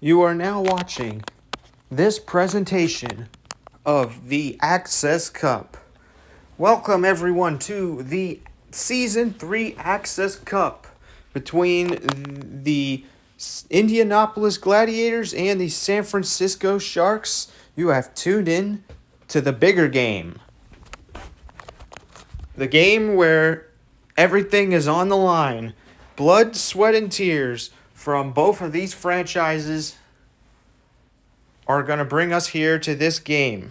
You are now watching this presentation of the Access Cup. Welcome everyone to the Season 3 Access Cup between the Indianapolis Gladiators and the San Francisco Sharks. You have tuned in to the bigger game. The game where everything is on the line. Blood, sweat, and tears from both of these franchises are going to bring us here to this game.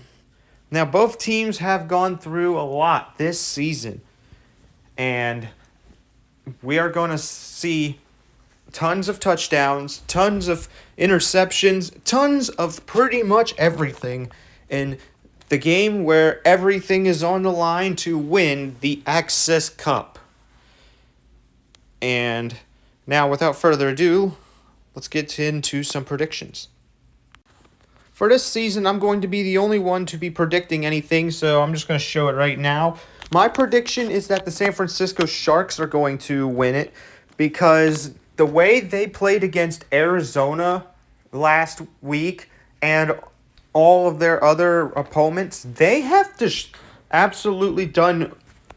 Now, both teams have gone through a lot this season, and we are going to see tons of touchdowns, tons of interceptions, tons of pretty much everything in the game where everything is on the line to win the Access Cup. And now, without further ado, let's get into some predictions. For this season, I'm going to be the only one to be predicting anything, so I'm just going to show it right now. My prediction is that the San Francisco Sharks are going to win it because the way they played against Arizona last week and all of their other opponents, they have just absolutely done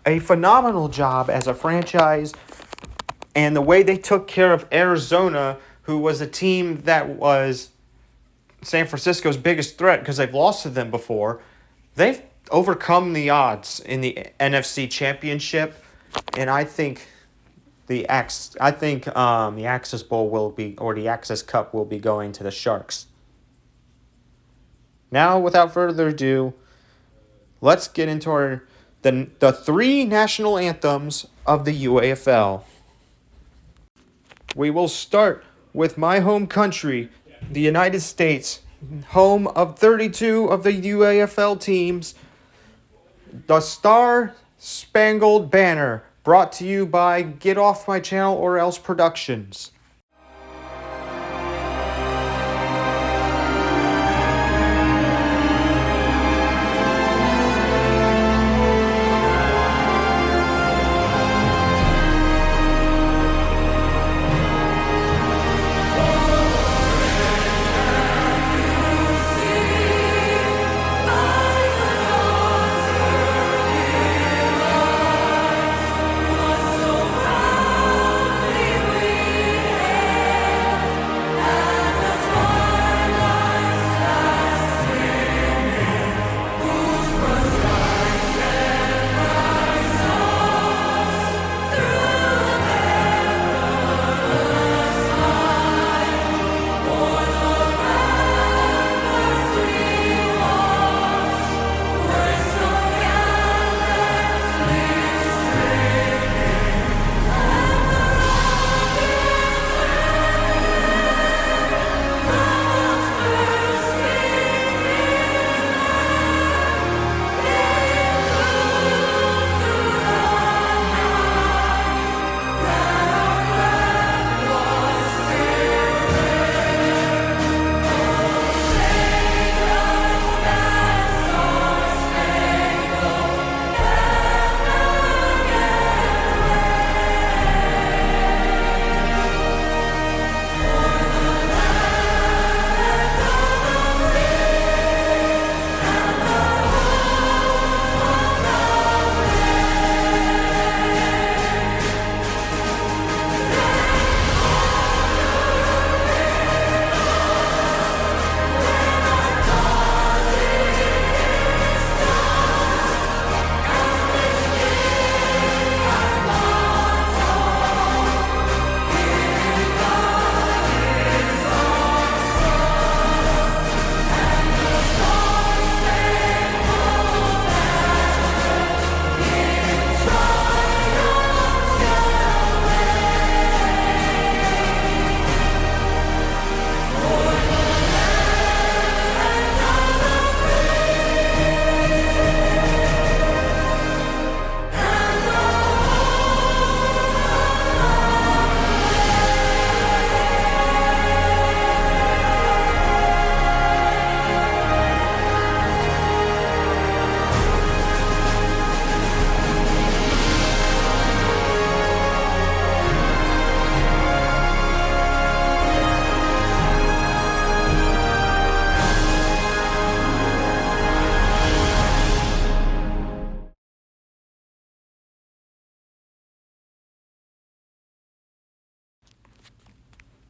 a phenomenal job as a franchise. And the way they took care of Arizona, who was a team that was San Francisco's biggest threat because they've lost to them before, they've overcome the odds in the NFC Championship, and I think the Access Bowl will be, or the Access Cup will be going to the Sharks. Now, without further ado, let's get into the three national anthems of the UAFL. We will start with my home country, the United States, home of 32 of the UAFL teams. The Star Spangled Banner, brought to you by Get Off My Channel or Else Productions.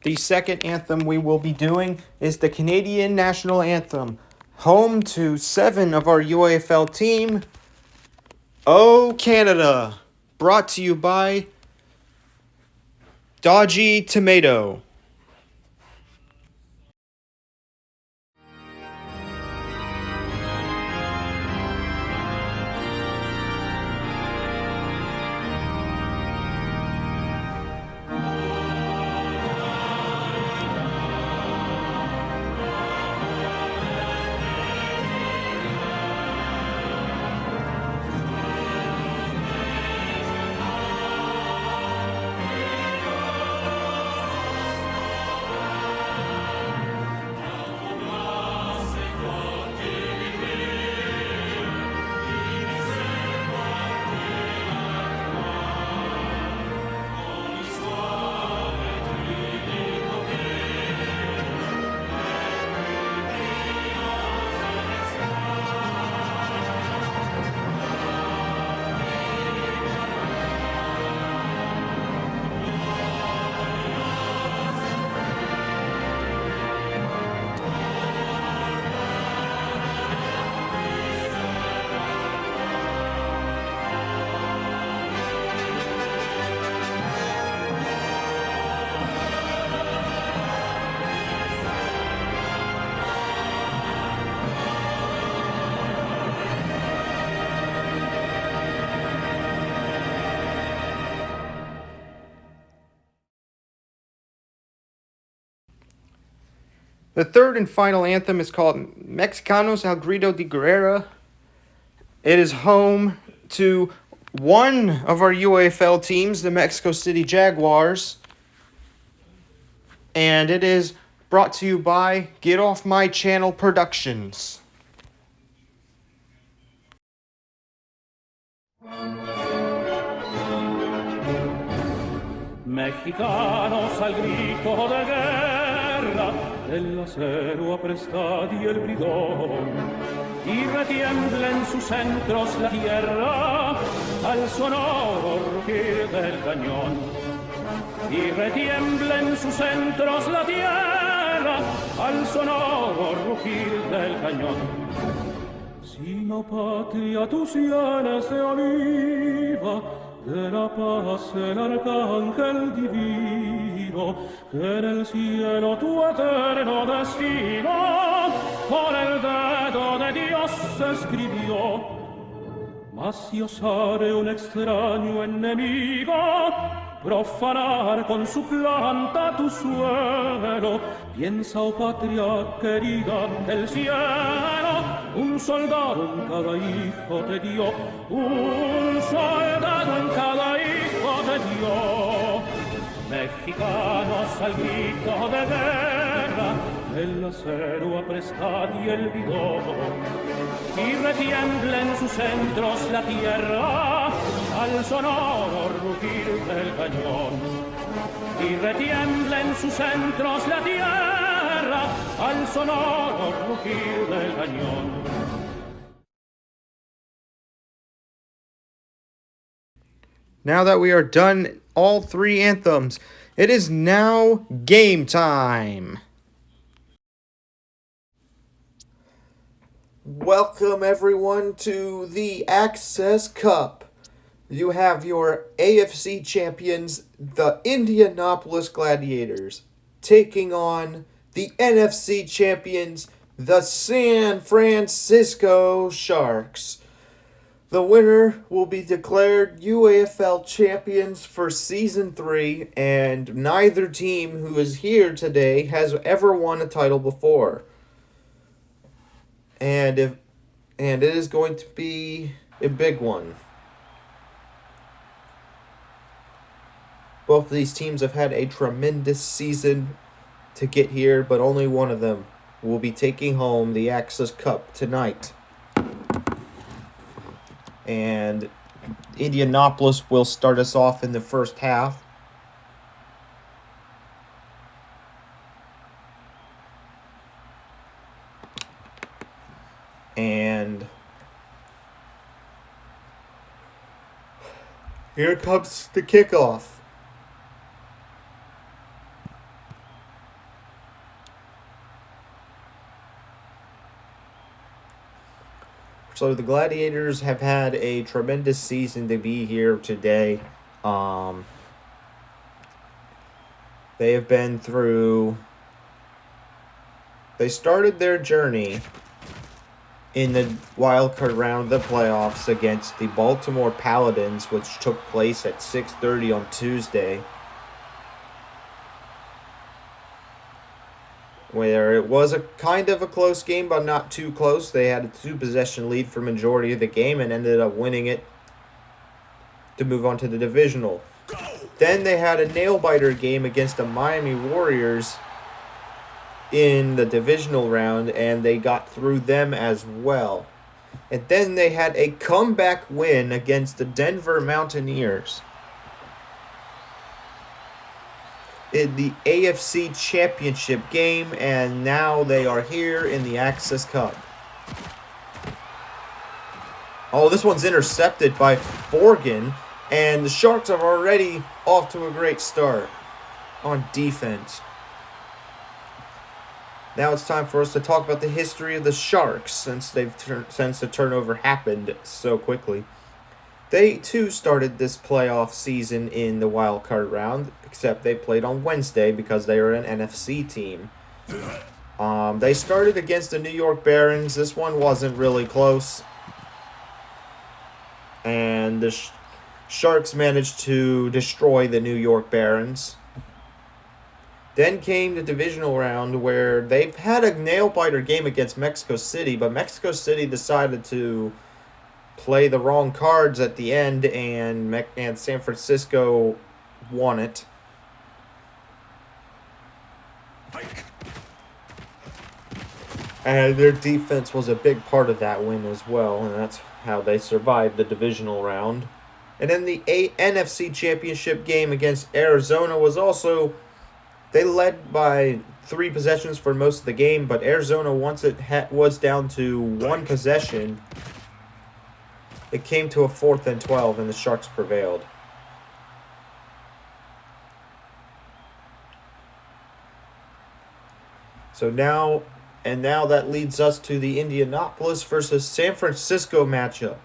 The second anthem we will be doing is the Canadian National Anthem, home to 7 of our UAFL team, Oh Canada, brought to you by Dodgy Tomato. The third and final anthem is called Mexicanos al Grito de Guerrera. It is home to one of our UAFL teams, the Mexico City Jaguars. And it is brought to you by Get Off My Channel Productions. Mexicanos al grito de guerra, el acero aprestad y el bridón, y retiembla en sus centros la tierra al sonoro rugir del cañón. Y retiembla en sus centros la tierra al sonoro rugir del cañón. Sino patria tu sienes se aviva, de la paz el arcángel divino, que en el cielo tu eterno destino con el dedo de Dios escribió. Mas si osare un extraño enemigo profanar con su planta tu suelo, piensa, oh patria querida, que el cielo un soldado en cada hijo te dio, un soldado en cada hijo te dio. Mexicanos al grito de guerra, el acero aprestad y el bidón, y retiembla en sus centros la tierra al sonoro rugir del cañón. Y retiembla en sus centros la tierra al sonoro rugir del cañón. Now that we are done all 3 anthems, it is now game time. Welcome everyone to the Access Cup. You have your AFC champions, the Indianapolis Gladiators, taking on the NFC champions, the San Francisco Sharks. The winner will be declared UAFL champions for Season 3, and neither team who is here today has ever won a title before. And it is going to be a big one. Both of these teams have had a tremendous season to get here, but only one of them will be taking home the Access Cup tonight. And Indianapolis will start us off in the first half. And here comes the kickoff. So the Gladiators have had a tremendous season to be here today. They have been through... They started their journey in the wild card round of the playoffs against the Baltimore Paladins, which took place at 6:30 on Tuesday, where it was a kind of a close game, but not too close. They had a 2-possession lead for majority of the game and ended up winning it to move on to the divisional. Then they had a nail-biter game against the Miami Warriors in the divisional round, and they got through them as well. And then they had a comeback win against the Denver Mountaineers in the AFC Championship game, and now they are here in the Access Cup. Oh, this one's intercepted by Borgen, and the Sharks are already off to a great start on defense. Now it's time for us to talk about the history of the Sharks since the turnover happened so quickly. They too started this playoff season in the wild card round, except they played on Wednesday because they are an NFC team. They started against the New York Barons. This one wasn't really close, and the Sharks managed to destroy the New York Barons. Then came the divisional round where they've had a nail-biter game against Mexico City, but Mexico City decided to play the wrong cards at the end, and San Francisco won it. And their defense was a big part of that win as well, and that's how they survived the divisional round. And then the NFC Championship game against Arizona was also... They led by 3 possessions for most of the game, but Arizona, once it was down to 1 possession, it came to a 4th and 12, and the Sharks prevailed. So now that leads us to the Indianapolis versus San Francisco matchup.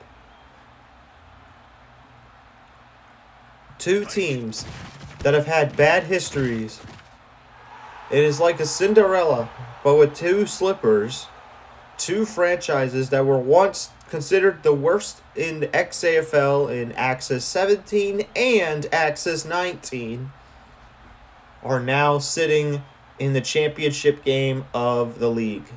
2 teams that have had bad histories. It is like a Cinderella, but with 2 slippers, 2 franchises that were once considered the worst in the XAFL in Access 17 and Access 19, are now sitting in the championship game of the league.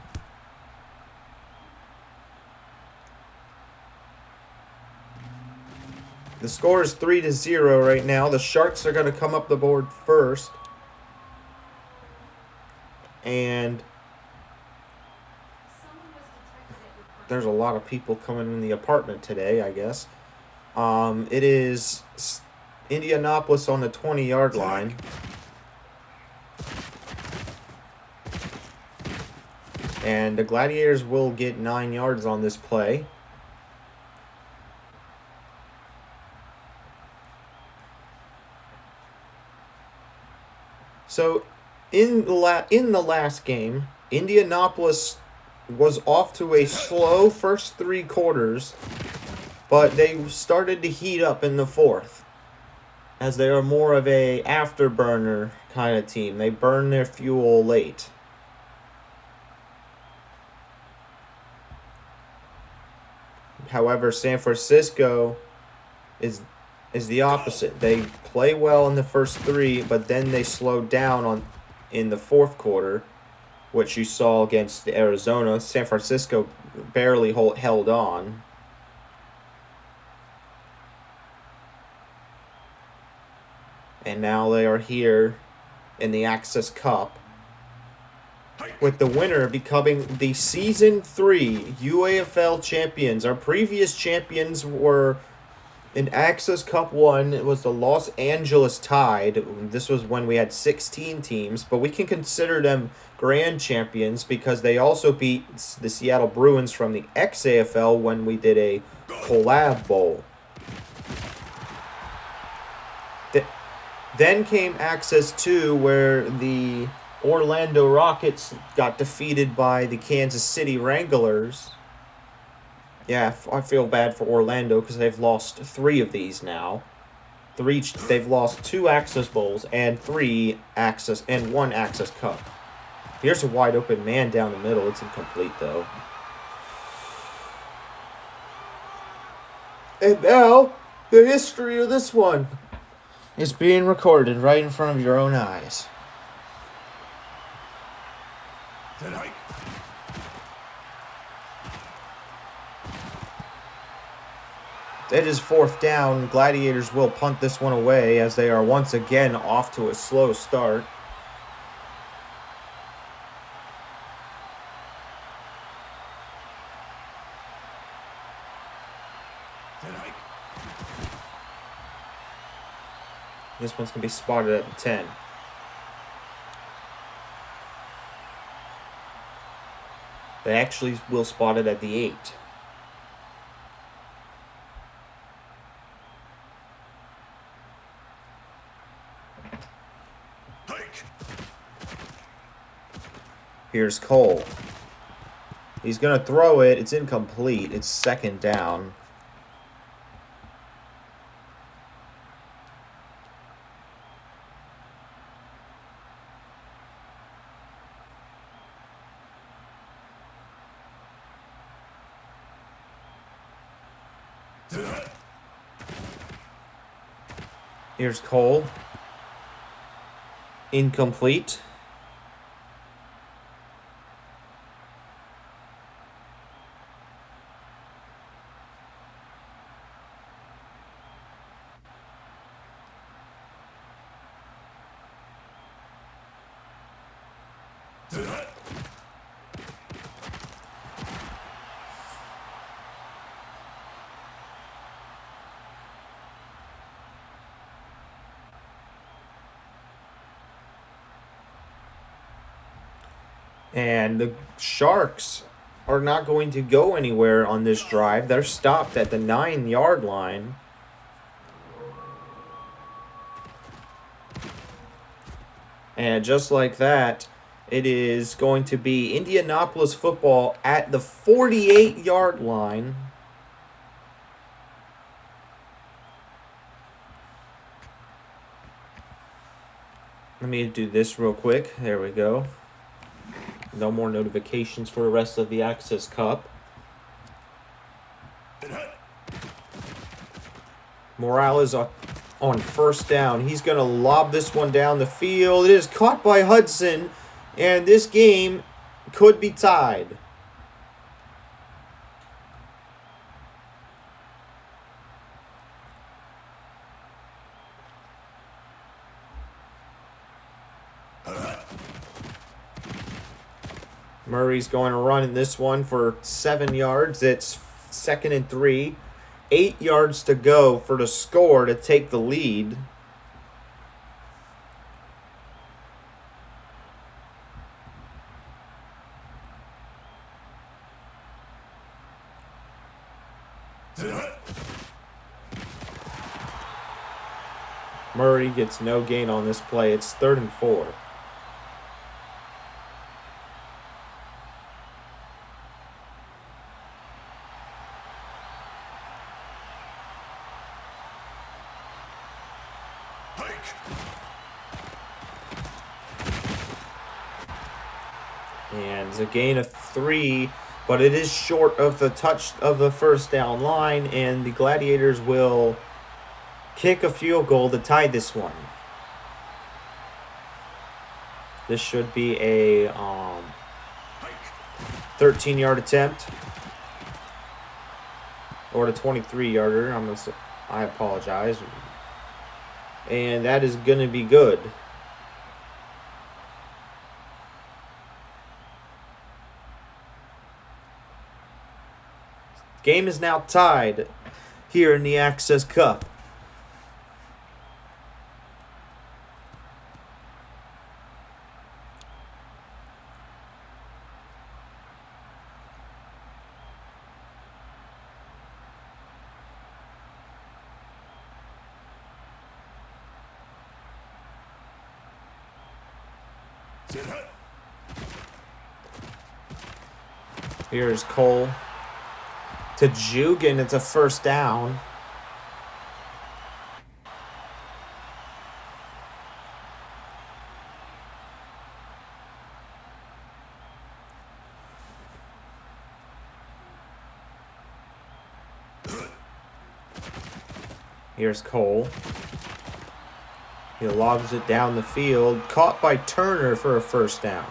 The score is 3-0 right now. The Sharks are going to come up the board first. And there's a lot of people coming in the apartment today, I guess. It is Indianapolis on the 20-yard line. And the Gladiators will get 9 yards on this play. So, in the last game, Indianapolis was off to a slow first 3 quarters, but they started to heat up in the 4th, as they are more of a afterburner kind of team. They burn their fuel late. However, San Francisco is the opposite. They play well in the first 3, but then they slowed down in the 4th quarter, which you saw against Arizona. San Francisco barely held on. And now they are here in the Access Cup, with the winner becoming the Season 3 UAFL champions. Our previous champions were in Access Cup 1. It was the Los Angeles Tide. This was when we had 16 teams, but we can consider them grand champions because they also beat the Seattle Bruins from the XAFL when we did a collab bowl. Then came Access 2, where the Orlando Rockets got defeated by the Kansas City Wranglers Yeah, I feel bad for Orlando because they've lost 3 of these now. They've lost 2 Access Bowls and 1 Access Cup. Here's a wide open man down the middle. It's incomplete though. And now the history of this one is being recorded right in front of your own eyes. It is 4th down. Gladiators will punt this one away as they are once again off to a slow start. This one's going to be spotted at the 10. They actually will spot it at the 8. Here's Cole. He's going to throw it. It's incomplete. It's 2nd down. Here's Cole. Incomplete. And the Sharks are not going to go anywhere on this drive. They're stopped at the 9-yard line. And just like that, it is going to be Indianapolis football at the 48-yard line. Let me do this real quick. There we go. No more notifications for the rest of the Access Cup. Morales on 1st down. He's going to lob this one down the field. It is caught by Hudson, and this game could be tied. Murray's going to run in this one for 7 yards. It's 2nd and 3. 8 yards to go for the score to take the lead. Murray gets no gain on this play. It's 3rd and 4. And it's a gain of 3, but it is short of the touch of the 1st down line, and the Gladiators will kick a field goal to tie this one. This should be a 13-yard attempt, or the 23-yarder. I apologize, and that is going to be good. Game is now tied here in the Access Cup. Here's Cole to Jugan. It's a first down. Here's Cole. He lobs it down the field. Caught by Turner for a first down.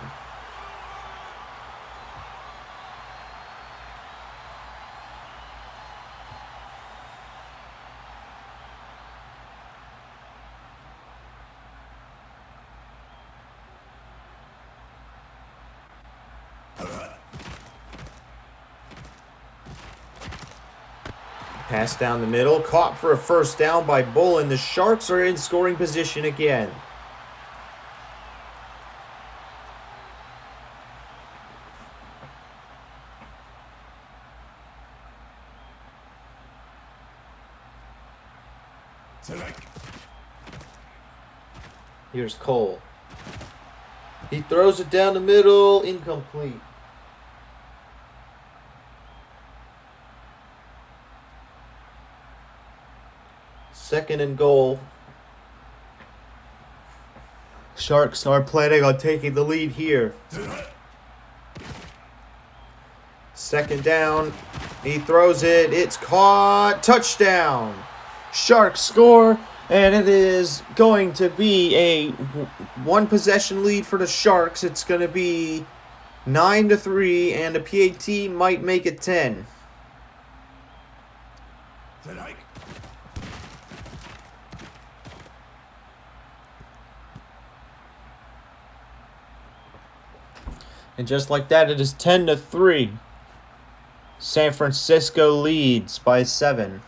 Pass down the middle, caught for a first down by Bullen. The Sharks are in scoring position again. Here's Cole. He throws it down the middle, incomplete. Second and goal. Sharks are planning on taking the lead here. Second down. He throws it. It's caught. Touchdown. Sharks score, and it is going to be a one-possession lead for the Sharks. It's going to be 9-3, and the PAT might make it 10. And just like that, it is 10-3. San Francisco leads by 7.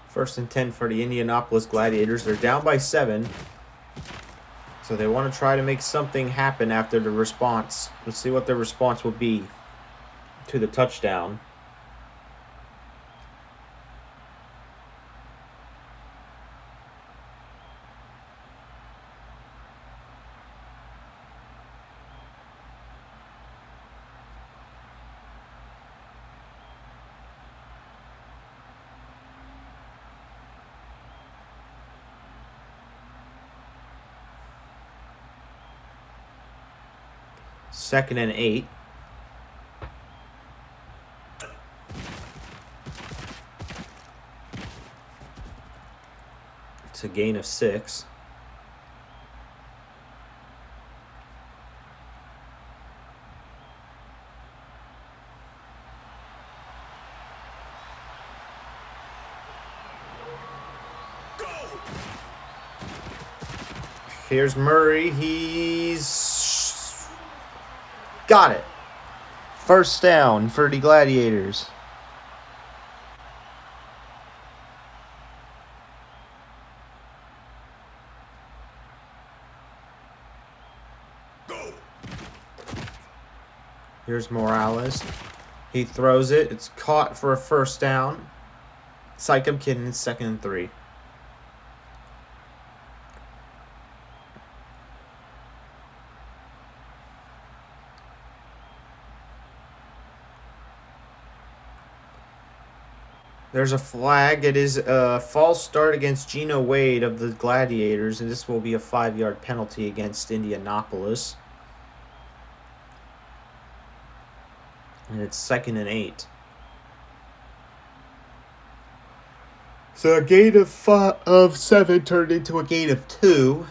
First and 10 for the Indianapolis Gladiators. They're down by 7. So they want to try to make something happen after the response. Let's see what their response will be to the touchdown. Second and 8. It's a gain of 6. Here's Murray. He's got it. First down for the Gladiators. Here's Morales. He throws it. It's caught for a first down. Psych, I'm kidding. It's 2nd and 3. There's a flag. It is a false start against Gino Wade of the Gladiators, and this will be a 5-yard penalty against Indianapolis. And it's 2nd and 8. So a gain of 7 turned into a gain of 2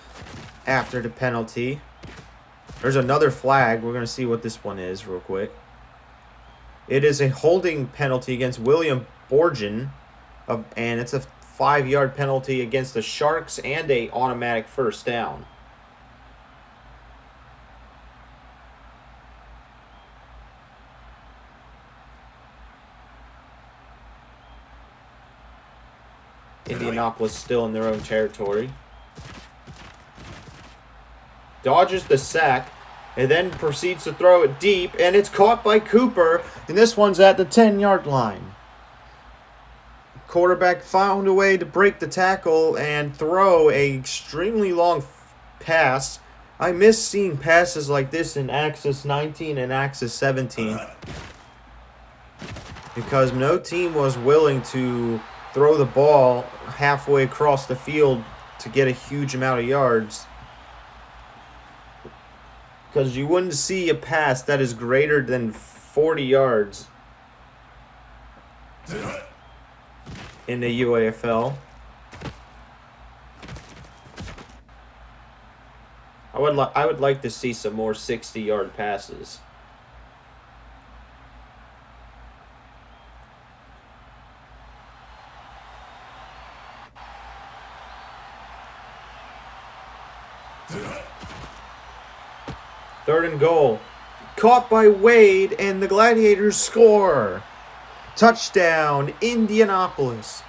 after the penalty. There's another flag. We're going to see what this one is real quick. It is a holding penalty against William Borgen, and it's a 5-yard penalty against the Sharks and a automatic first down. Indianapolis still in their own territory. dodges the sack, and then proceeds to throw it deep, and it's caught by Cooper, and this one's at the 10-yard line. Quarterback found a way to break the tackle and throw a extremely long pass. I miss seeing passes like this in Axis 19 and Axis 17 because no team was willing to throw the ball halfway across the field to get a huge amount of yards. Because you wouldn't see a pass that is greater than 40 yards in the UAFL. I would like to see some more 60-yard passes. Third and goal. Caught by Wade, and the Gladiators score. Touchdown, Indianapolis.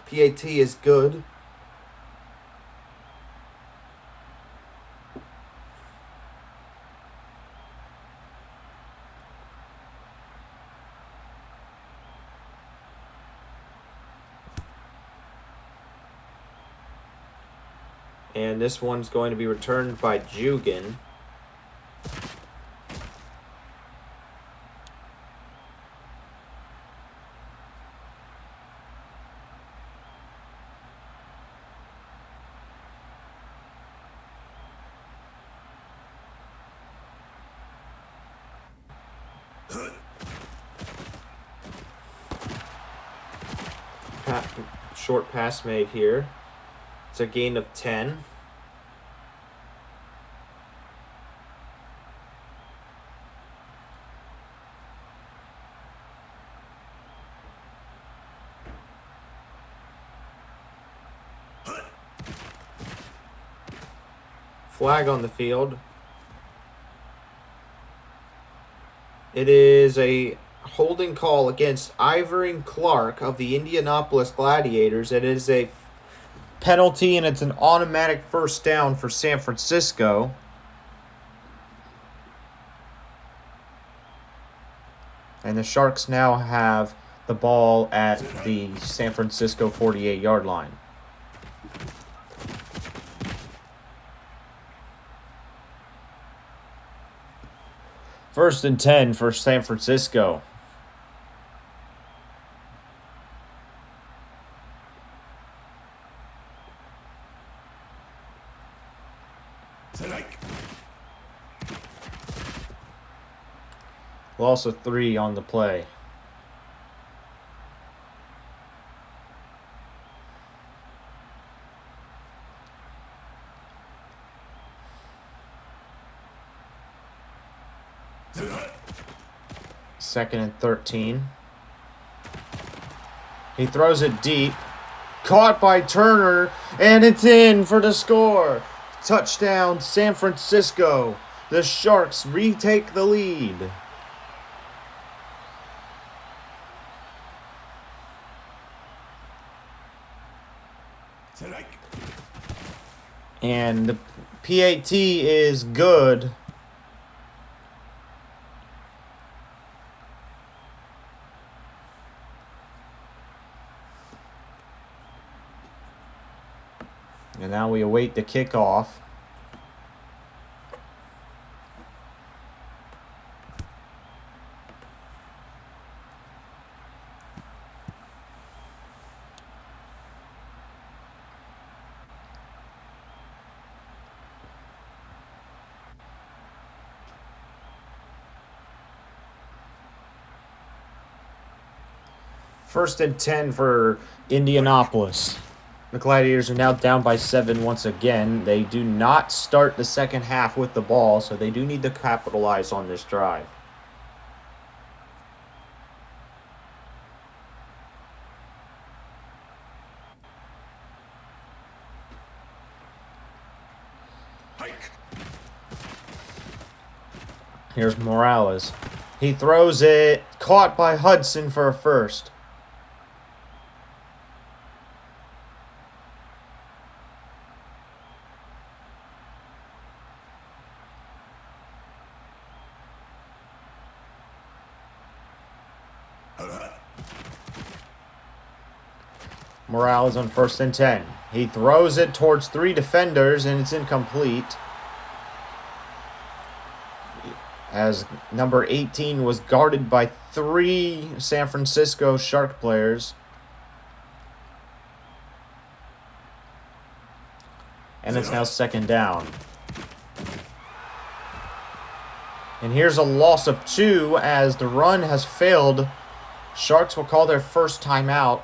PAT is good. And this one's going to be returned by Jugan. Short pass made here. It's a gain of 10. Flag on the field. It is a holding call against Ivory Clark of the Indianapolis Gladiators. It is a penalty, and it's an automatic first down for San Francisco. And the Sharks now have the ball at the San Francisco 48-yard line. First and 10 for San Francisco. Loss of 3 on the play. Second and 13. He throws it deep. Caught by Turner, and it's in for the score. Touchdown, San Francisco. The Sharks retake the lead. And the PAT is good. And now we await the kickoff. First and 10 for Indianapolis. The Gladiators are now down by 7 once again. They do not start the second half with the ball, so they do need to capitalize on this drive. Here's Morales. He throws it. Caught by Hudson for a first. Morales on 1st and 10. He throws it towards 3 defenders, and it's incomplete, as number 18 was guarded by 3 San Francisco Shark players. And it's now 2nd down. And here's a loss of 2 as the run has failed. Sharks will call their first timeout.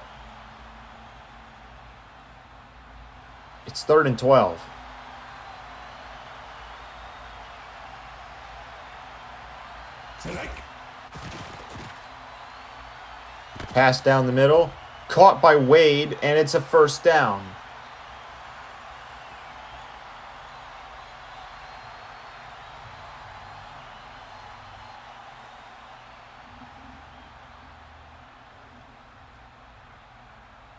It's 3rd and 12. Pass down the middle. Caught by Wade, and it's a 1st down.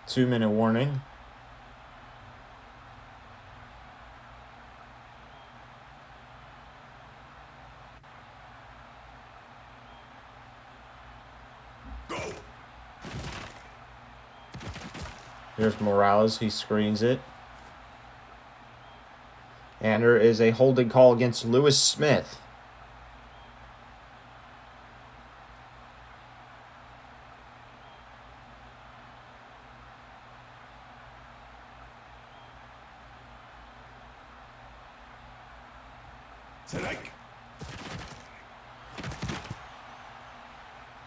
Two-minute warning. Here's Morales. He screens it. And there is a holding call against Lewis Smith.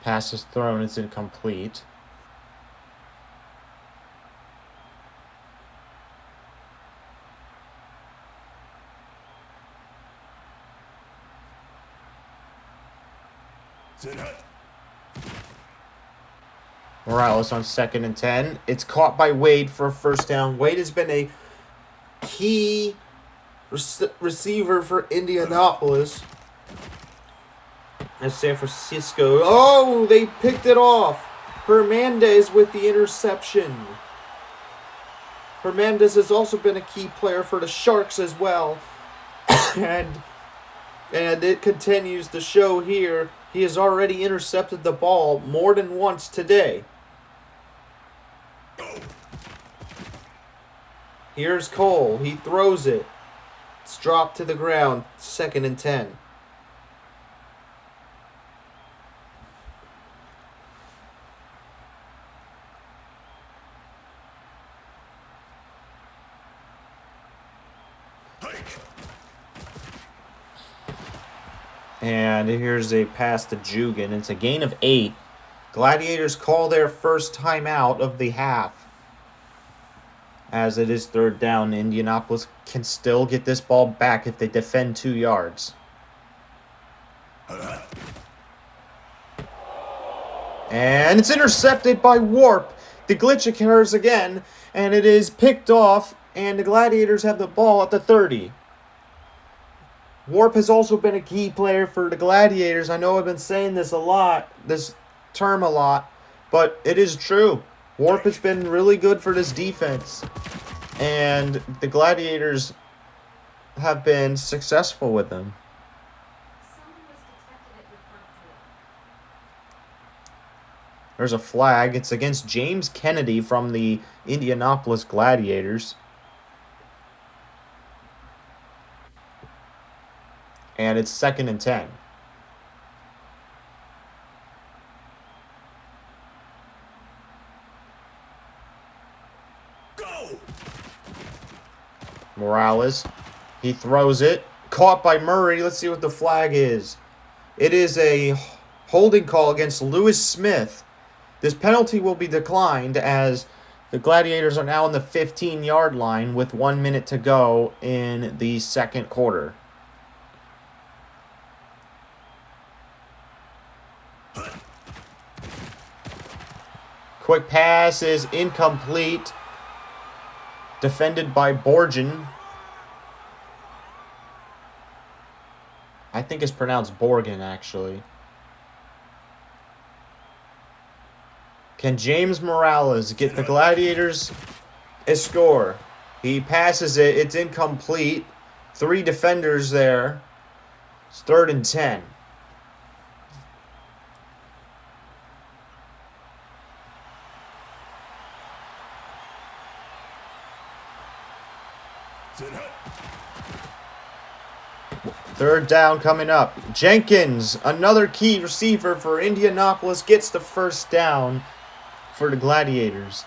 Pass is thrown. It's incomplete. Morales on 2nd and 10. It's caught by Wade for a 1st down. Wade has been a key receiver for Indianapolis. And San Francisco. Oh, they picked it off. Hernandez with the interception. Hernandez has also been a key player for the Sharks as well. and it continues to show here. He has already intercepted the ball more than once today. Here's Cole. He throws it. It's dropped to the ground. 2nd and 10. And here's a pass to Jugan. It's a gain of 8. Gladiators call their first timeout of the half. As it is 3rd down, Indianapolis can still get this ball back if they defend 2 yards. And it's intercepted by Warp. The glitch occurs again, and it is picked off, and the Gladiators have the ball at the 30. Warp has also been a key player for the Gladiators. I know I've been saying this term a lot, but it is true. Warp has been really good for this defense, and the Gladiators have been successful with them. There's a flag. It's against James Kennedy from the Indianapolis Gladiators. And it's 2nd and 10. Go! Morales. He throws it. Caught by Murray. Let's see what the flag is. It is a holding call against Lewis Smith. This penalty will be declined as the Gladiators are now on the 15-yard line with 1 minute to go in the 2nd quarter. Quick pass is incomplete. Defended by Borgen. I think it's pronounced Borgen, actually. Can James Morales get the Gladiators a score? He passes it. It's incomplete. 3 defenders there. It's 3rd and 10. Third down coming up. Jenkins, another key receiver for Indianapolis, gets the first down for the Gladiators.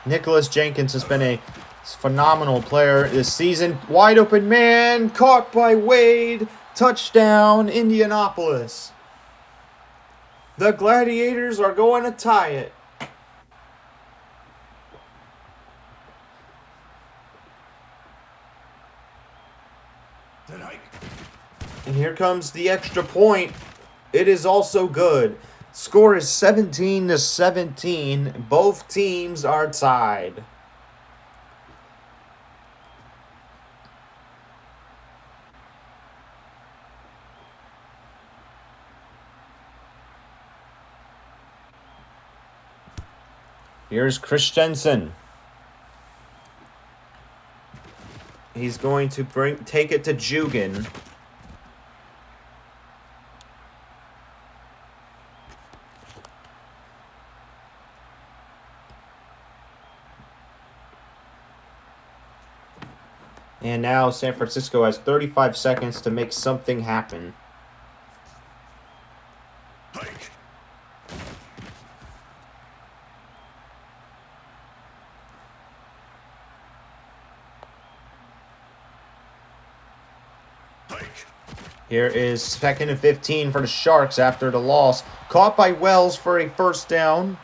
Nicholas Jenkins has been a phenomenal player this season. Wide open man, caught by Wade. Touchdown, Indianapolis. The Gladiators are going to tie it. And here comes the extra point. It is also good. Score is 17-17. Both teams are tied. Here's Christensen. He's going to take it to Jugan. And now San Francisco has 35 seconds to make something happen. Here is 2nd and 15 for the Sharks after the loss. Caught by Wells for a first down.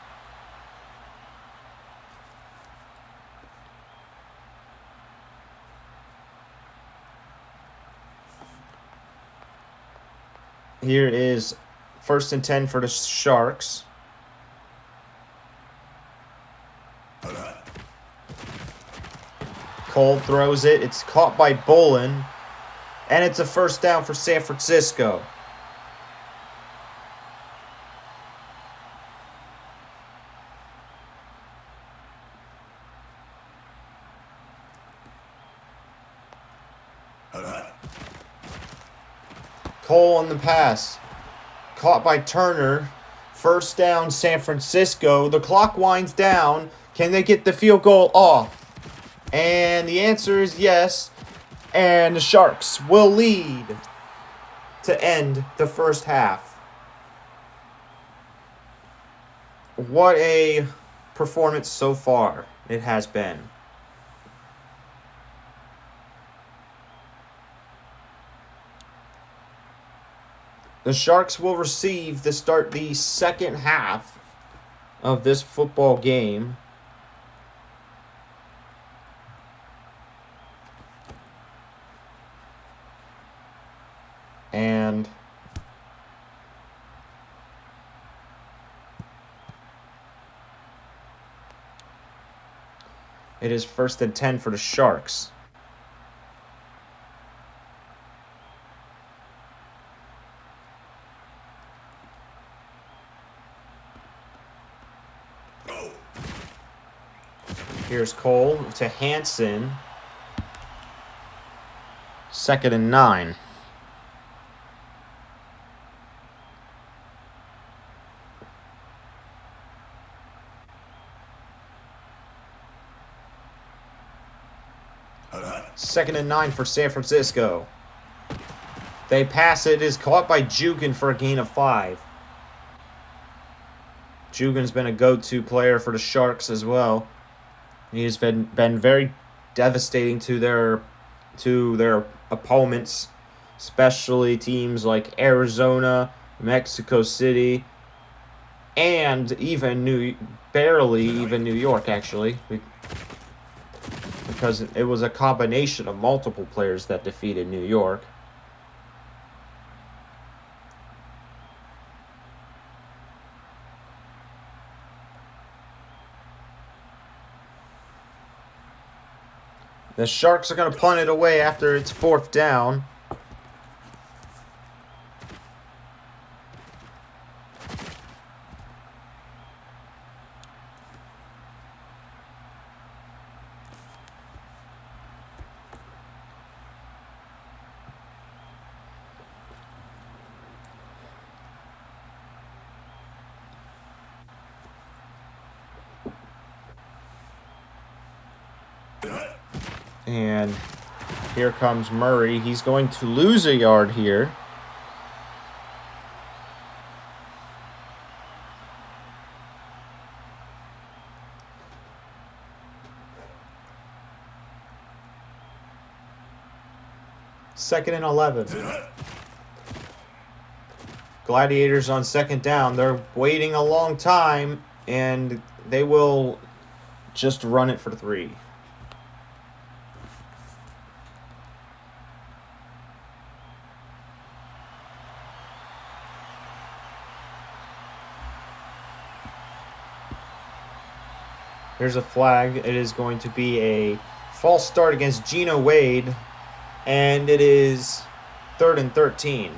Here is 1st and 10 for the Sharks. Cole throws it. It's caught by Bolin. And it's a first down for San Francisco. Cole on the pass. Caught by Turner. First down, San Francisco. The clock winds down. Can they get the field goal off? And the answer is yes. And the Sharks will lead to end the first half. What a performance so far it has been. The Sharks will receive to start the second half of this football game. And it is 1st and 10 for the Sharks. Here's Cole to Hansen. 2nd and 9. Second and 9 for San Francisco. They pass it. It is caught by Jugan for a gain of 5. Jugan's been a go-to player for the Sharks as well. He's been very devastating to their opponents, especially teams like Arizona, Mexico City, and even barely even New York, actually. Because it was a combination of multiple players that defeated New York. The Sharks are going to punt it away after it's 4th down. And here comes Murray. He's going to lose a yard here. Second and 11. Gladiators on second down. They're waiting a long time, and they will just run it for 3. There's a flag. It is going to be a false start against Gino Wade, and it is 3rd and 13.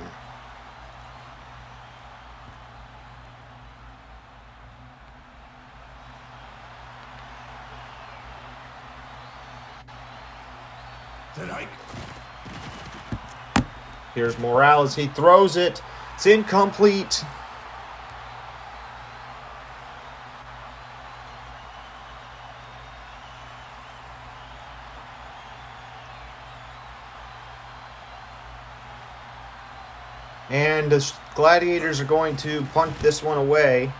Here's Morales. He throws it. It's incomplete. And the Gladiators are going to punt this one away.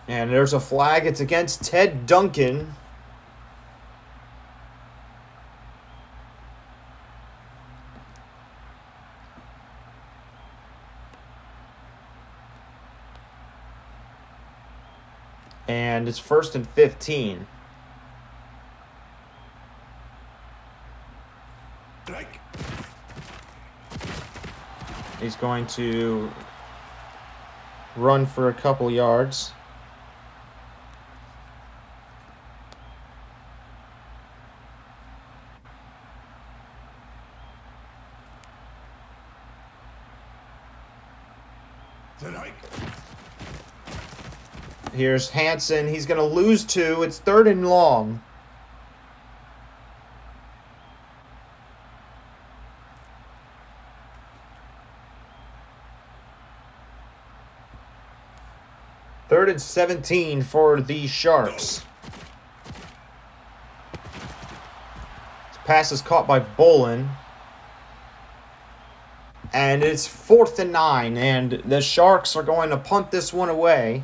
And there's a flag. It's against Ted Duncan. And it's 1st and 15. He's going to run for a couple yards. Here's Hansen. He's going to lose 2. It's 3rd and long. Third and 17 for the Sharks. This pass is caught by Bolin. And it's 4th and 9. And the Sharks are going to punt this one away.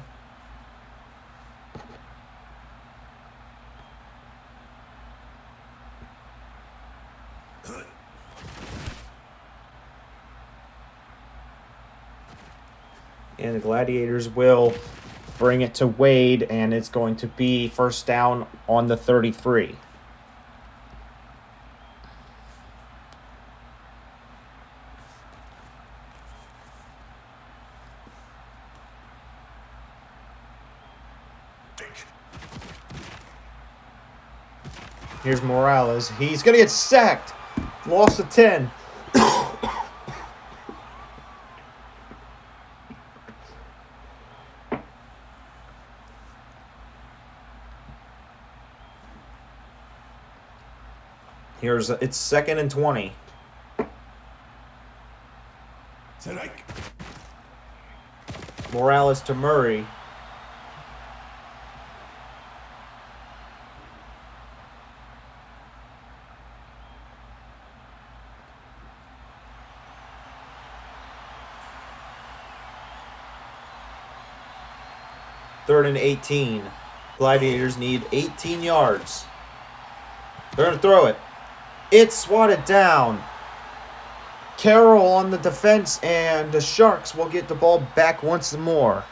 And the Gladiators will bring it to Wade, and it's going to be first down on the 33. Here's Morales. He's going to get sacked. Loss of 10. It's 2nd and 20. Morales to Murray. Third and 18. Gladiators need 18 yards. They're going to throw it. It's swatted down. Carroll on the defense, and the Sharks will get the ball back once more.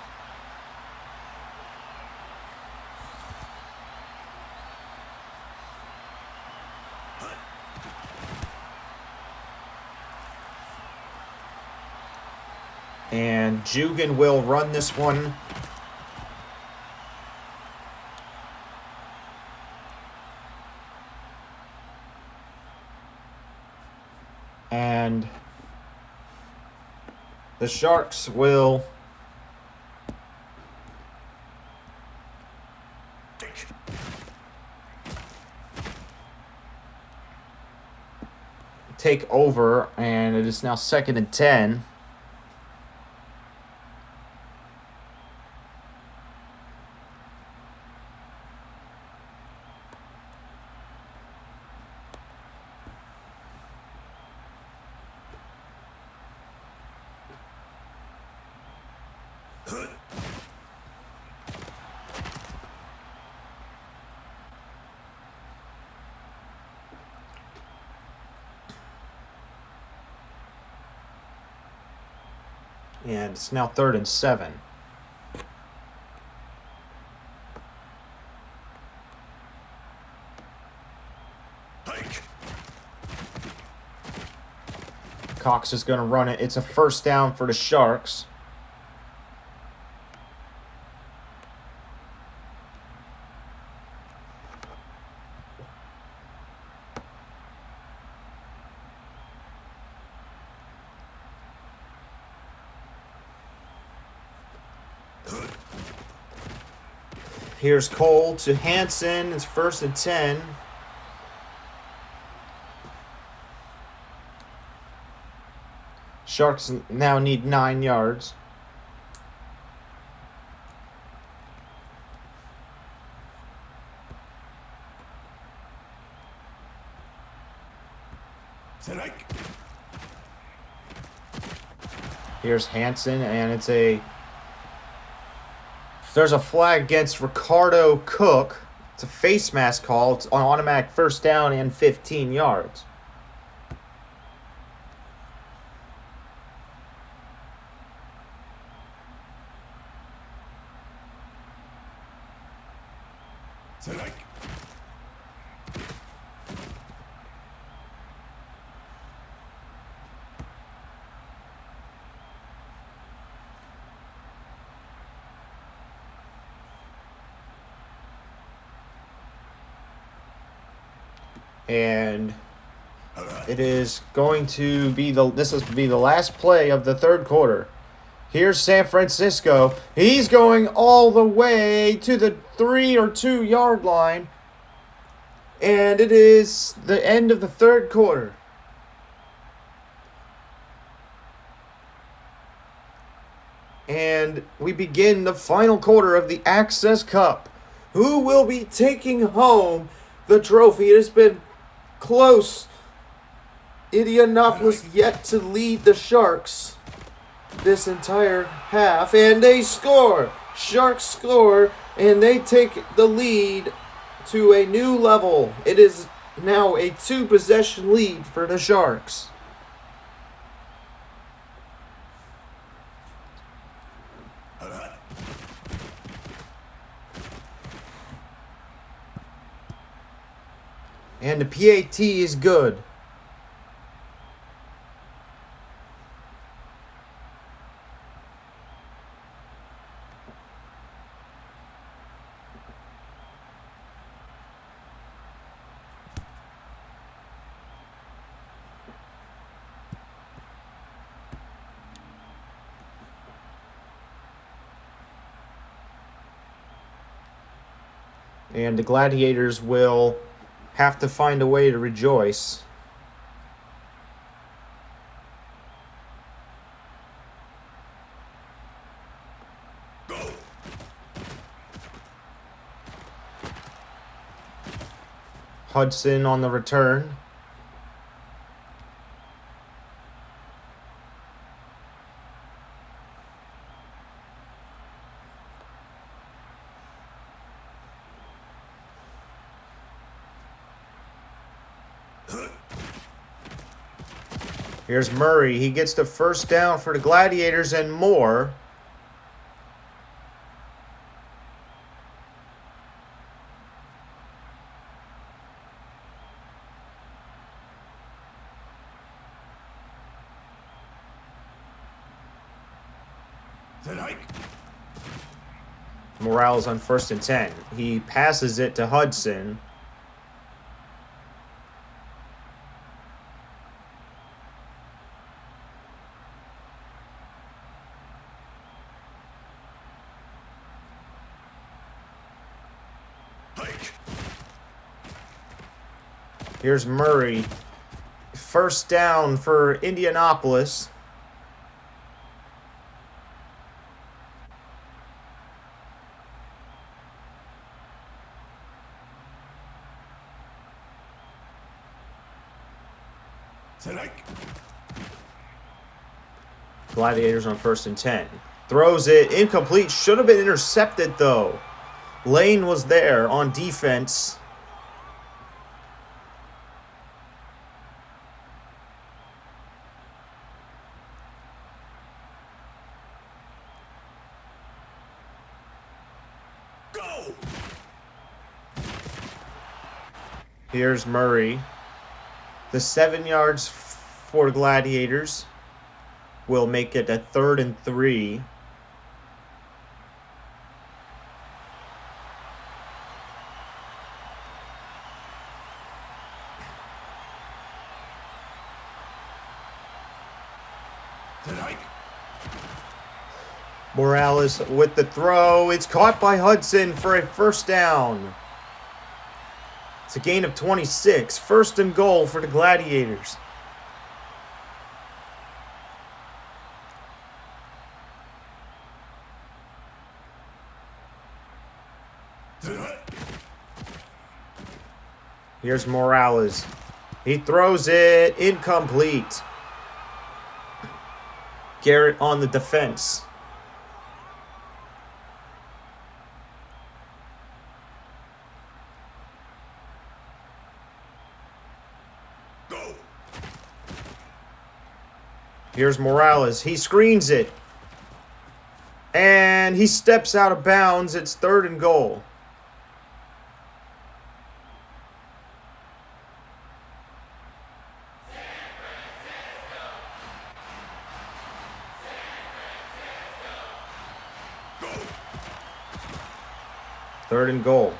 And Jugan will run this one. And The Sharks will take over, and it is now 2nd and 10. And it's now 3rd and 7. Cox is going to run it. It's a first down for the Sharks. Here's Cole to Hansen. It's 1st and 10. Sharks now need 9 yards. Here's Hansen, and it's a... There's a flag against Ricardo Cook. It's a face mask call. It's an automatic first down and 15 yards. And it is going to be this will be the last play of the 3rd quarter. Here's San Francisco. He's going all the way to the 3 or 2 yard line. And it is the end of the 3rd quarter. And we begin the final quarter of the Access Cup. Who will be taking home the trophy? It has been close. Indianapolis yet to lead the Sharks this entire half, and they score. Sharks score, and they take the lead to a new level. It is now a 2-possession lead for the Sharks. And the PAT is good. And the Gladiators will have to find a way to rejoice. Go. Hudson on the return. Here's Murray. He gets the first down for the Gladiators and more. Morales on 1st and 10. He passes it to Hudson. Here's Murray. First down for Indianapolis. Gladiators on 1st and 10. Throws it. Incomplete. Should have been intercepted, though. Lane was there on defense. Go! Here's Murray. The 7 yards for Gladiators will make it a 3rd and 3. Morales with the throw. It's caught by Hudson for a first down. It's a gain of 26. 1st and goal for the Gladiators. Here's Morales. He throws it. Incomplete. Garrett on the defense. Go. Here's Morales. He screens it. And he steps out of bounds. It's 3rd and goal. Third and goal.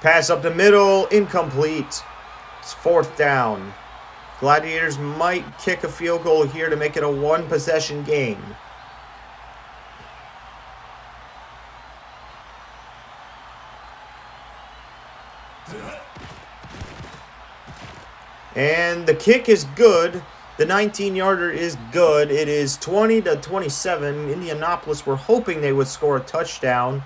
Pass up the middle. Incomplete. It's 4th down. Gladiators might kick a field goal here to make it a 1-possession game. And the kick is good. The 19-yarder is good. It is 20-27. Indianapolis were hoping they would score a touchdown.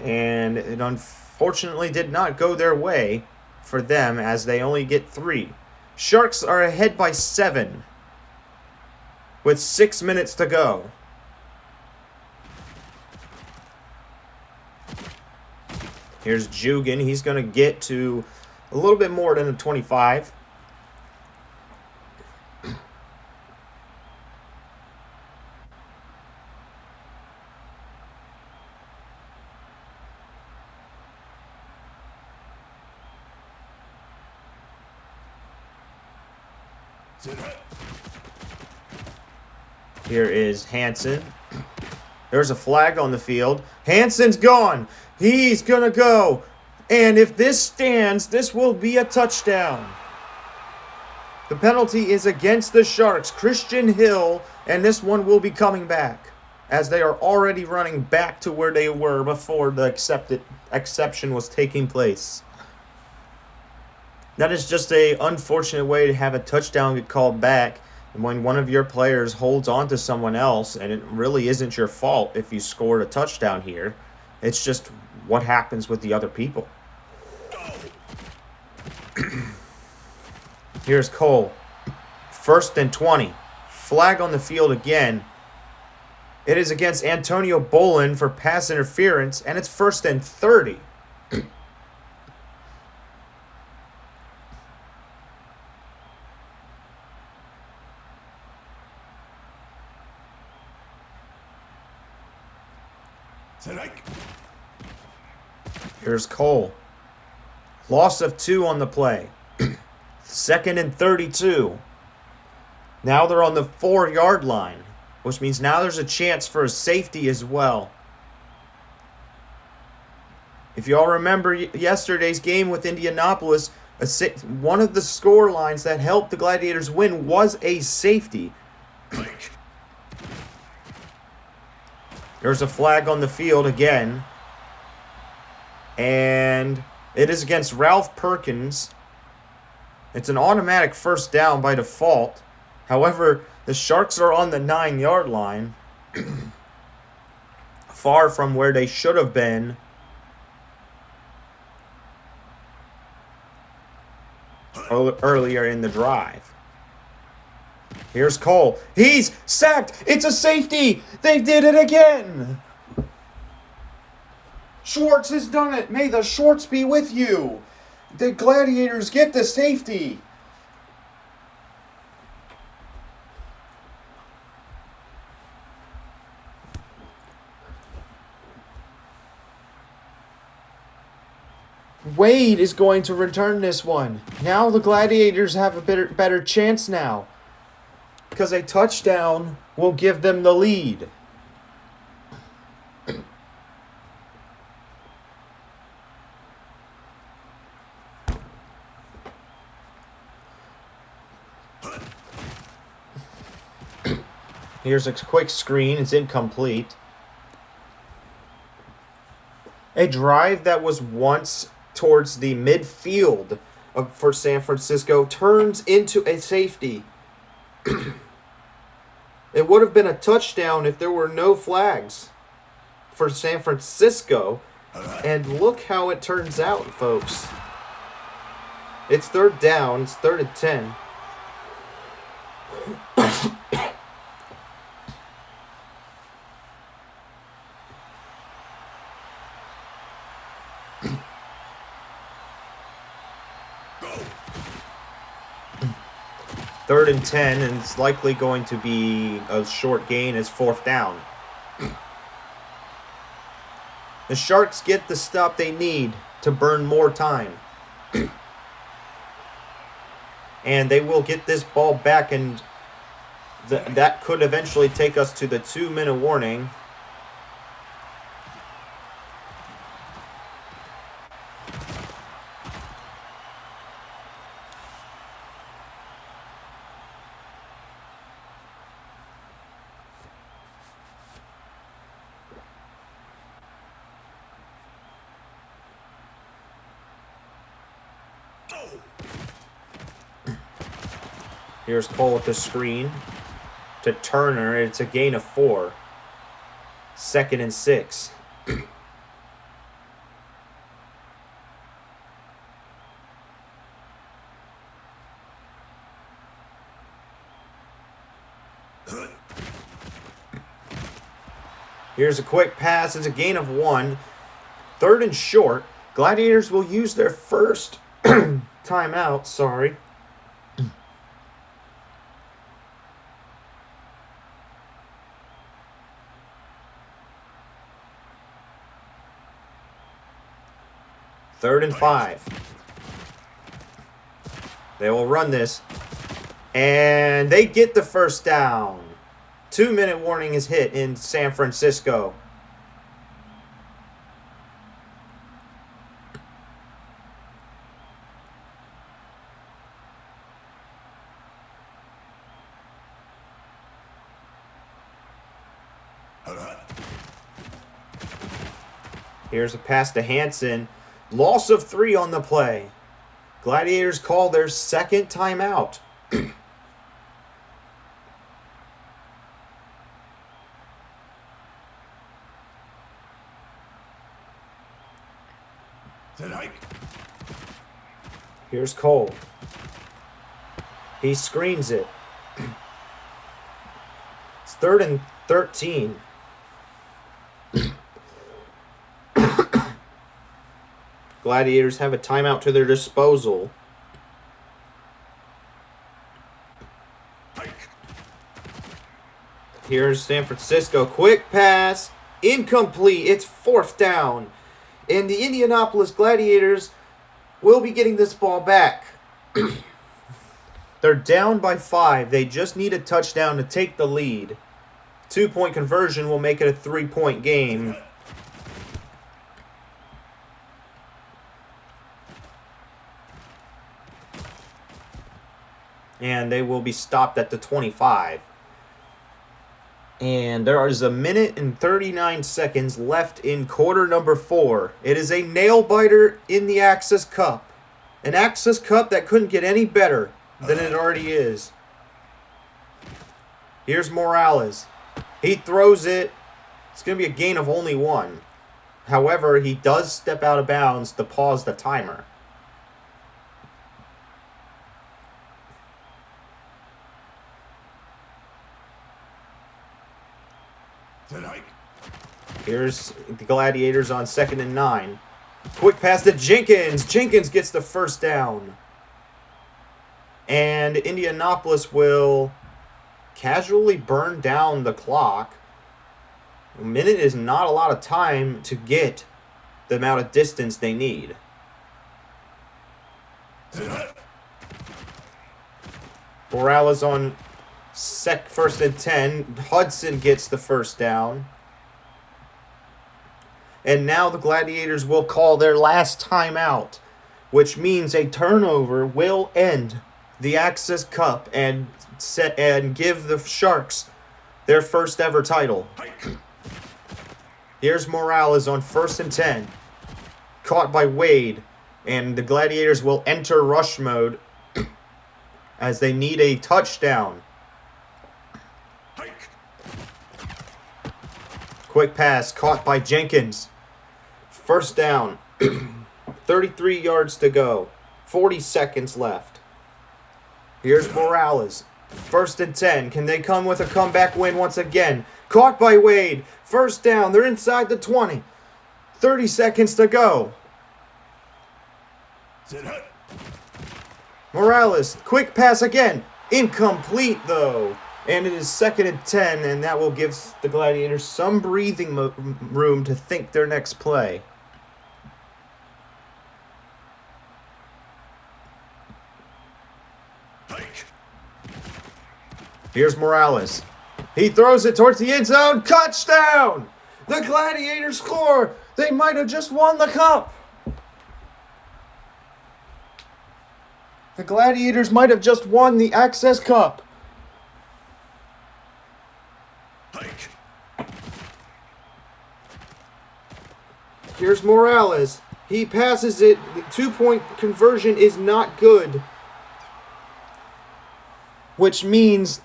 And it unfortunately did not go their way for them, as they only get 3. Sharks are ahead by 7 with 6 minutes to go. Here's Jugan. He's going to get to a little bit more than a 25. Here is Hansen. There's a flag on the field. Hansen's gone. He's going to go. And if this stands, this will be a touchdown. The penalty is against the Sharks. Christian Hill, and this one will be coming back, as they are already running back to where they were before the exception was taking place. That is just an unfortunate way to have a touchdown get called back, and when one of your players holds on to someone else, and it really isn't your fault if you scored a touchdown here. It's just what happens with the other people. Here's Cole. 1st and 20. Flag on the field again. It is against Antonio Bolin for pass interference, and it's 1st and 30. Here's Cole. Loss of 2 on the play. 2nd and 32. Now they're on the 4-yard line, which means now there's a chance for a safety as well. If you all remember yesterday's game with Indianapolis, one of the score lines that helped the Gladiators win was a safety. There's a flag on the field again. And it is against Ralph Perkins. It's an automatic first down by default. However, the Sharks are on the 9-yard line. Far from where they should have been. Earlier in the drive. Here's Cole. He's sacked. It's a safety. They did it again. Schwartz has done it. May the Schwartz be with you. The Gladiators get the safety. Wade is going to return this one. Now the Gladiators have a better chance now. Because a touchdown will give them the lead. Here's a quick screen. It's incomplete. A drive that was once towards the midfield for San Francisco turns into a safety. It would have been a touchdown if there were no flags for San Francisco. And look how it turns out, folks. It's third down. It's 3rd and 10. Third and 10, and it's likely going to be a short gain as 4th down. The Sharks get the stop they need to burn more time. And they will get this ball back, and that could eventually take us to the 2-minute warning. Here's Cole with the screen to Turner. It's a gain of 4. 2nd and 6. Here's a quick pass. It's a gain of 1. 3rd and short. Gladiators will use their first timeout. Sorry. Third and 5. They will run this. And they get the first down. 2-minute warning is hit in San Francisco. Here's a pass to Hansen. Loss of 3 on the play. Gladiators call their 2nd timeout. Here's Cole. He screens it. It's 3rd and 13. Gladiators have a timeout to their disposal. Here's San Francisco. Quick pass. Incomplete. It's 4th down. And the Indianapolis Gladiators will be getting this ball back. They're down by 5. They just need a touchdown to take the lead. 2-point conversion will make it a 3-point game. And they will be stopped at the 25. And there is 1:39 seconds left in quarter number 4. It is a nail-biter in the Access Cup. An Access Cup that couldn't get any better than it already is. Here's Morales. He throws it. It's going to be a gain of only 1. However, he does step out of bounds to pause the timer. Here's the Gladiators on 2nd and 9. Quick pass to Jenkins. Jenkins gets the first down. And Indianapolis will casually burn down the clock. A minute is not a lot of time to get the amount of distance they need. Morales on 1st and 10. Hudson gets the first down. And now the Gladiators will call their last timeout, which means a turnover will end the Access Cup and give the Sharks their first ever title. Here's Morales on 1st and 10. Caught by Wade. And the Gladiators will enter rush mode as they need a touchdown. Quick pass caught by Jenkins. First down. 33 yards to go. 40 seconds left. Here's Morales. 1st and 10. Can they come with a comeback win once again? Caught by Wade. First down. They're inside the 20. 30 seconds to go. Morales. Quick pass again. Incomplete though. And it is 2nd and 10, and that will give the Gladiators some breathing room to think their next play. Here's Morales. He throws it towards the end zone. Touchdown! The Gladiators score. They might have just won the cup. The Gladiators might have just won the Access Cup. Here's Morales. He passes it. The 2-point conversion is not good. Which means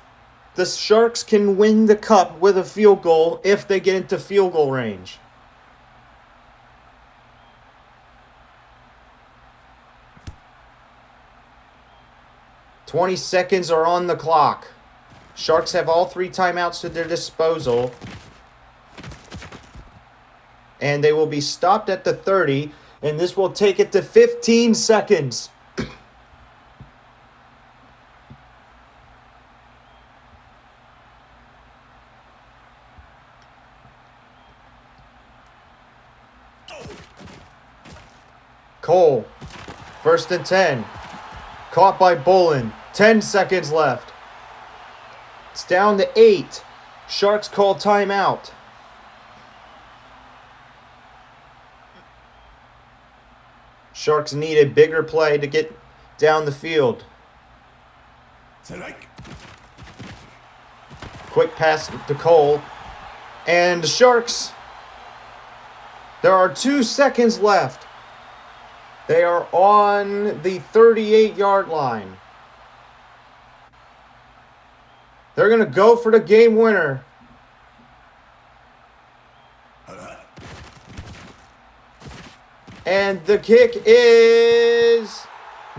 the Sharks can win the cup with a field goal if they get into field goal range. "20 seconds are on the clock. Sharks have all 3 timeouts at their disposal. And they will be stopped at the 30, and this will take it to 15 seconds. Cole, 1st and 10. Caught by Bolin. 10 seconds left. It's down to 8. Sharks call timeout. Sharks need a bigger play to get down the field. Quick pass to Cole. And the Sharks, there are 2 seconds left. They are on the 38-yard line. They're going to go for the game winner. And the kick is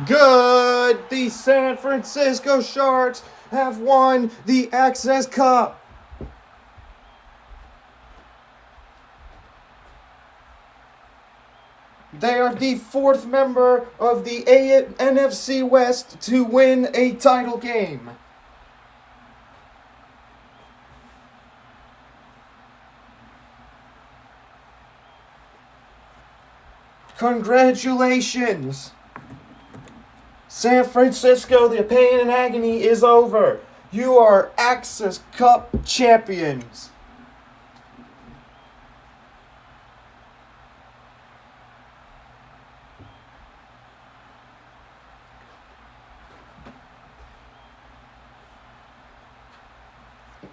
good. The San Francisco Sharks have won the Access Cup. They are the 4th member of the NFC West to win a title game. Congratulations! San Francisco, the pain and agony is over. You are Access Cup champions.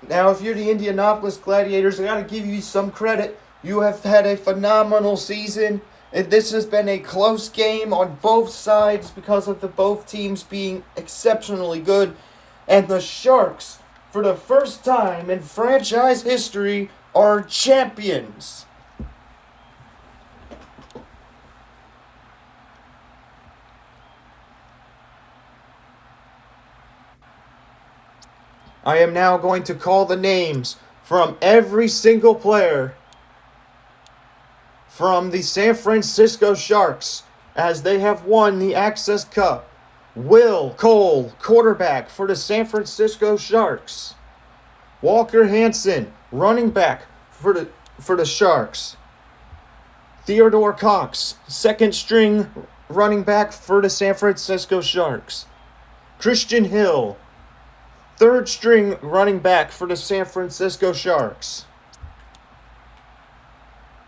Now, if you're the Indianapolis Gladiators, I got to give you some credit. You have had a phenomenal season. And this has been a close game on both sides because of the both teams being exceptionally good. And the Sharks, for the first time in franchise history, are champions. I am now going to call the names from every single player from the San Francisco Sharks as they have won the Access Cup. Will Cole, quarterback for the San Francisco Sharks. Walker Hansen, running back for the Sharks. Theodore Cox, second string running back for the San Francisco Sharks. Christian Hill, third string running back for the San Francisco Sharks.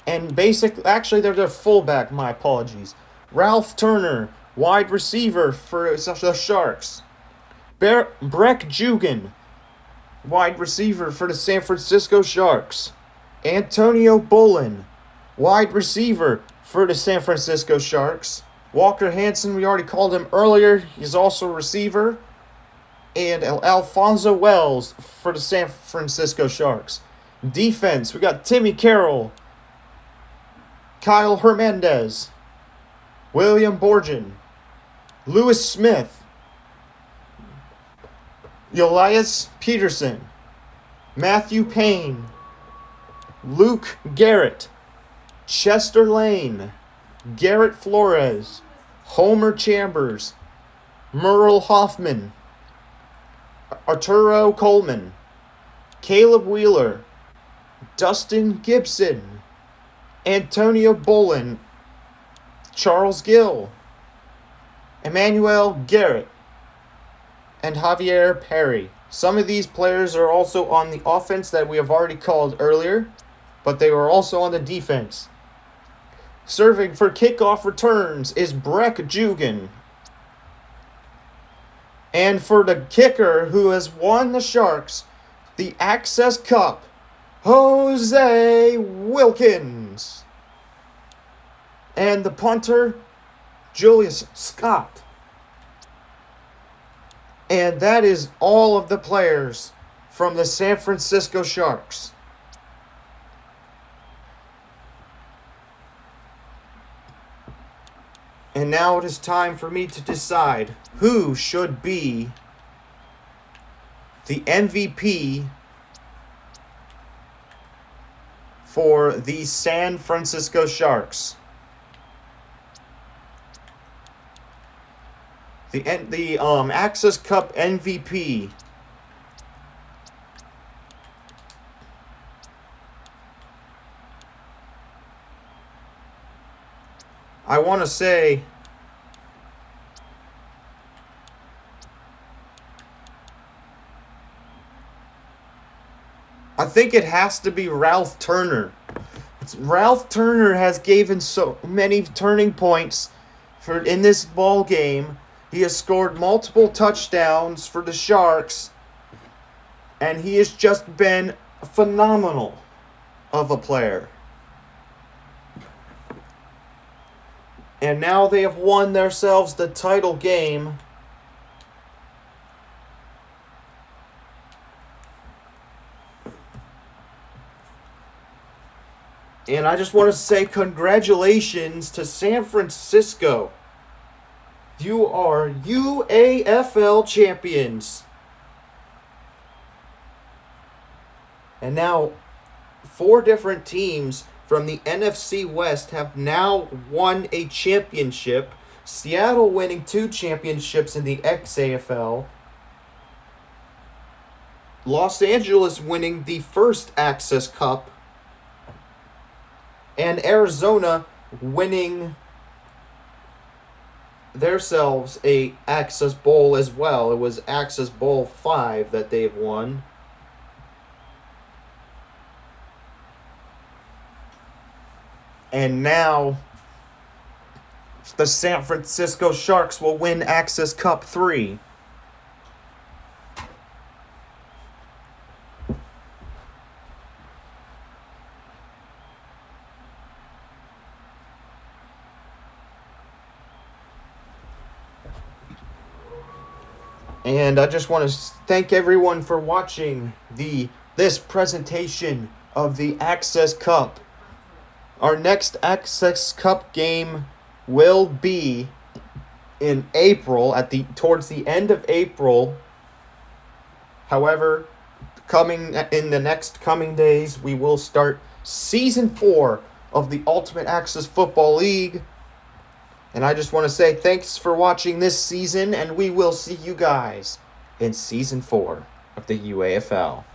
And actually they're their fullback, my apologies. Ralph Turner, wide receiver for the Sharks. Breck Jugan, wide receiver for the San Francisco Sharks. Antonio Bolin, wide receiver for the San Francisco Sharks. Walker Hansen, we already called him earlier. He's also a receiver. And Alfonso Wells for the San Francisco Sharks. Defense, we got Timmy Carroll, Kyle Hernandez, William Borgen, Lewis Smith, Elias Peterson, Matthew Payne, Luke Garrett, Chester Lane, Garrett Flores, Homer Chambers, Merle Hoffman, Arturo Coleman, Caleb Wheeler, Dustin Gibson, Antonio Bolin, Charles Gill, Emmanuel Garrett, and Javier Perry. Some of these players are also on the offense that we have already called earlier, but they were also on the defense. Serving for kickoff returns is Breck Jugan. And for the kicker who has won the Sharks the Access Cup, Jose Wilkins. And the punter, Julius Scott. And that is all of the players from the San Francisco Sharks. And now it is time for me to decide who should be the MVP for the San Francisco Sharks. The Access Cup MVP. I want to say I think it has to be Ralph Turner. Ralph Turner has given so many turning points in this ball game. He has scored multiple touchdowns for the Sharks, and he has just been phenomenal of a player. And now they have won themselves the title game. And I just want to say congratulations to San Francisco. You are UAFL champions. And now 4 different teams from the NFC West have now won a championship. Seattle winning 2 championships in the XAFL. Los Angeles winning the first Access Cup. And Arizona winning themselves a Access Bowl as well. It was Access Bowl 5 that they've won. And now the San Francisco Sharks will win Access Cup 3. And I just want to thank everyone for watching this presentation of the Access Cup. Our next Access Cup game will be in April, towards the end of April. However, in the next coming days, we will start Season 4 of the Ultimate Access Football League. And I just want to say thanks for watching this season, and we will see you guys in Season 4 of the UAFL.